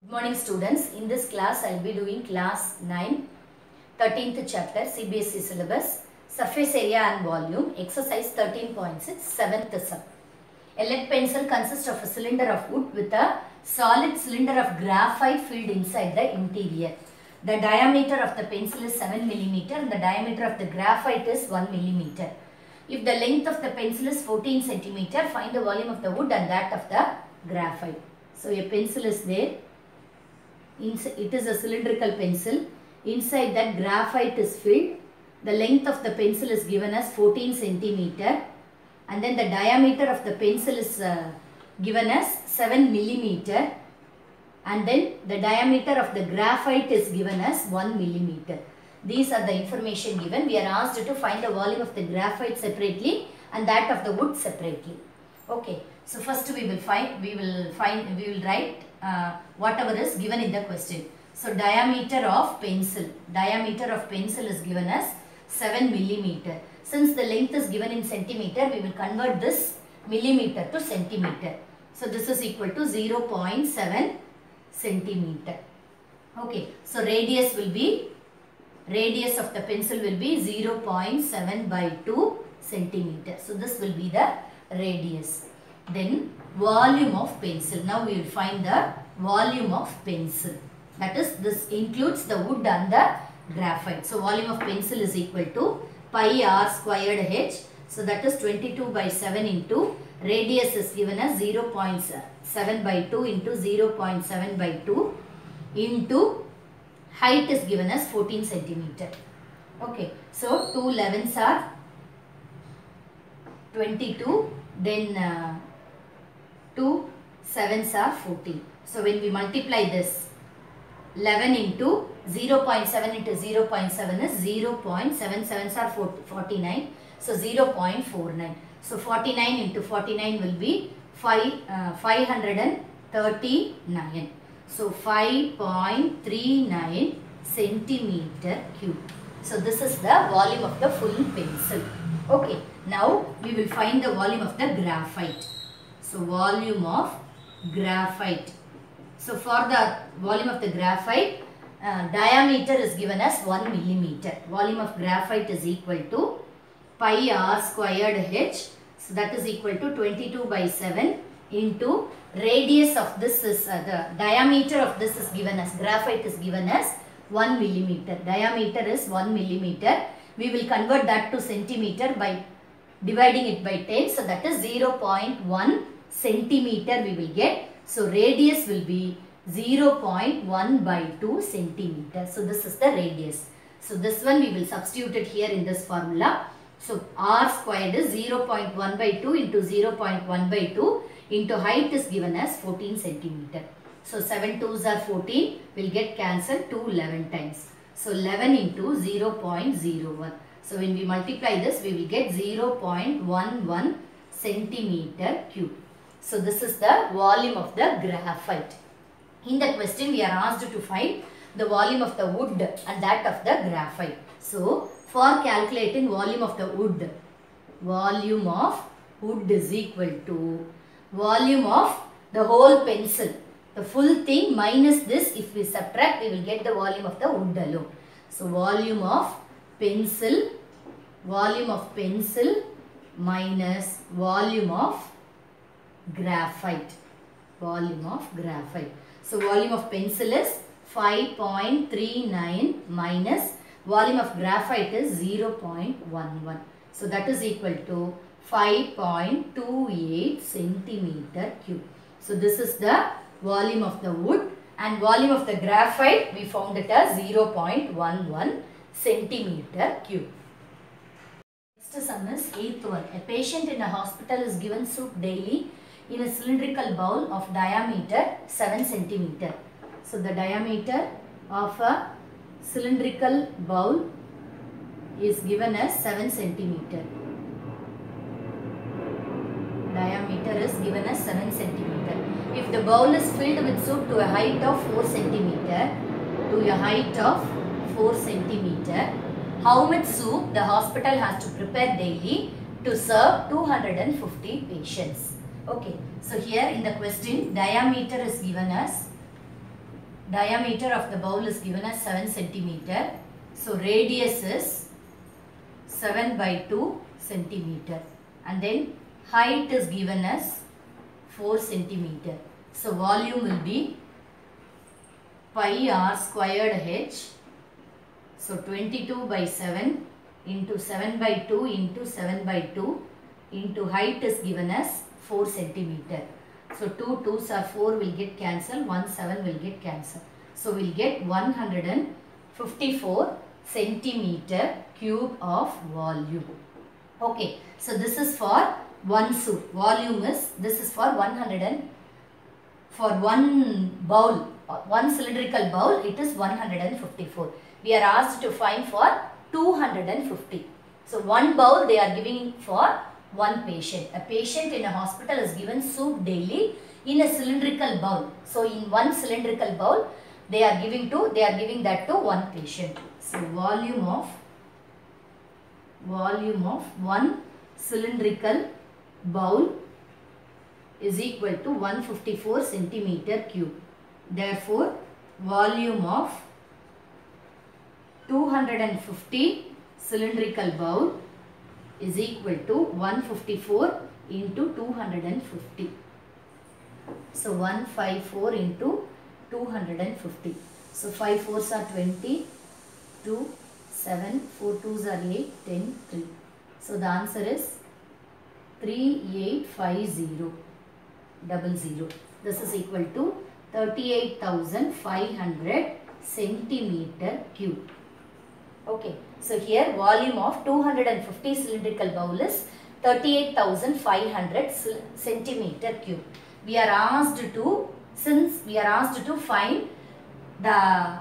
Good morning students. In this class I will be doing class 9, 13th chapter CBSE syllabus, surface area and volume, exercise 13.6, 7th sum. A lead pencil consists of a cylinder of wood with a solid cylinder of graphite filled inside the interior. The diameter of the pencil is 7 mm and the diameter of the graphite is 1 mm. If the length of the pencil is 14 cm, find the volume of the wood and that of the graphite. So a pencil is there. It is a cylindrical pencil. Inside that graphite is filled. The length of the pencil is given as 14 cm and then the diameter of the pencil is given as 7 mm and then the diameter of the graphite is given as 1 mm. These are the information given. We are asked to find the volume of the graphite separately and that of the wood separately. Okay, so first we will write whatever is given in the question. So diameter of pencil is given as 7 mm. Since the length is given in centimeter, we will convert this millimeter to centimeter. So this is equal to 0.7 centimeter. Okay, so radius of the pencil will be 0.7 by 2 centimeter. So this will be the radius. Then volume of pencil. Now we will find the volume of pencil. That is, this includes the wood and the graphite. So volume of pencil is equal to pi r squared h. So that is 22 by 7 into radius is given as 0.7 by 2 into 0.7 by 2 into height is given as 14 centimeter. Okay, so 2 11s are 22, then 2 7s are 14. So when we multiply this, 11 into 0.7 into 0.7 is 0.77s are 49. So 0.49. So 49 into 49 will be 539. So 5.39 centimeter cube. So this is the volume of the full pencil. Okay. Now we will find the volume of the graphite. So volume of graphite. So for the volume of the graphite, diameter is given as 1 mm. Volume of graphite is equal to pi r squared h. So that is equal to 22 by 7 into radius of this is the diameter of this is given as graphite is given as 1 mm. Diameter is 1 mm. We will convert that to centimeter by dividing it by 10. So that is 0.1 centimeter we will get. So radius will be 0.1 by 2 centimeter. So this is the radius. So this one we will substitute it here in this formula. So r squared is 0.1 by 2 into 0.1 by 2 into height is given as 14 centimeter. So 7 2s are 14 will get cancelled 2 11 times. So 11 into 0.01. So when we multiply this, we will get 0.11 centimeter cube. So this is the volume of the graphite. In the question, we are asked to find the volume of the wood and that of the graphite. So for calculating volume of the wood is equal to volume of the whole pencil. The full thing minus this, if we subtract, we will get the volume of the wood alone. So volume of pencil minus volume of graphite. So volume of pencil is 5.39 minus volume of graphite is 0.11. So that is equal to 5.28 centimeter cube. So this is the volume of the wood and volume of the graphite we found it as 0.11 centimeter cube. Next sum is 8th one. A patient in a hospital is given soup daily in a cylindrical bowl of diameter 7 centimeter. So the diameter of a cylindrical bowl is given as 7 centimeter. Diameter is given as 7 centimeter. If the bowl is filled with soup to a height of 4 centimeter, how much soup the hospital has to prepare daily to serve 250 patients? Okay, so here in the question diameter is given as diameter of the bowl is given as 7 centimeter. So radius is 7 by 2 centimeter. And then height is given as 4 centimeter. So volume will be pi r squared h. So 22 by 7 into 7 by 2 into 7 by 2 into height is given as 4 centimeter. So 2 2s are 4 will get cancelled, 1 7 will get cancelled. So we'll get 154 centimeter cube of volume. Okay, so this is for one soup. Volume is, this is for for one bowl, one cylindrical bowl, it is 154. We are asked to find for 250. So one bowl they are giving for one patient. A patient in a hospital is given soup daily in a cylindrical bowl. So in one cylindrical bowl they are giving that to one patient. So volume of one cylindrical bowl is equal to 154 centimeter cube. Therefore volume of 250 cylindrical bowl is equal to 154 into 250. So 154 into 250. So 5 4s are 20, 2, 7, 4 2s are 8, 10, 3. So the answer is 385000. This is equal to 38,500 centimeter cube. Okay, so here volume of 250 cylindrical bowl is 38,500 centimeter cube. We are asked to, since we are asked to find the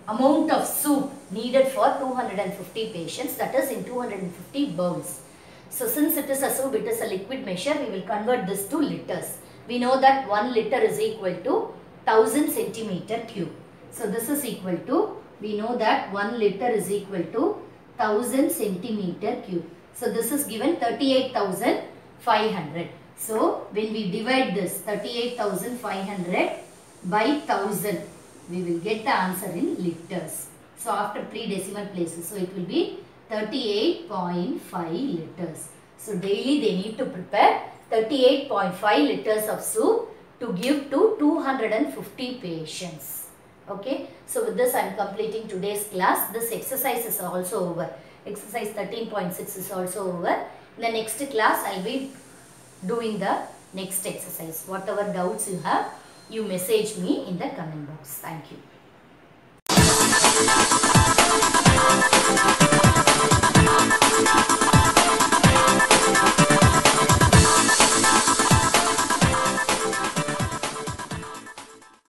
amount of soup needed for 250 patients, that is in 250 bowls. So since it is a soup, it is a liquid measure, we will convert this to liters. We know that 1 liter is equal to 1000 centimeter cube. So this is equal to, we know that 1 liter is equal to 1000 centimeter cube. So this is given 38,500. So when we divide this 38,500 by 1000, we will get the answer in liters. So after 3 decimal places, so it will be 38.5 liters. So daily they need to prepare 38.5 liters of soup to give to 250 patients. Okay, so with this I am completing today's class. This exercise is also over. Exercise 13.6 is also over. In the next class I will be doing the next exercise. Whatever doubts you have, you message me in the comment box. Thank you.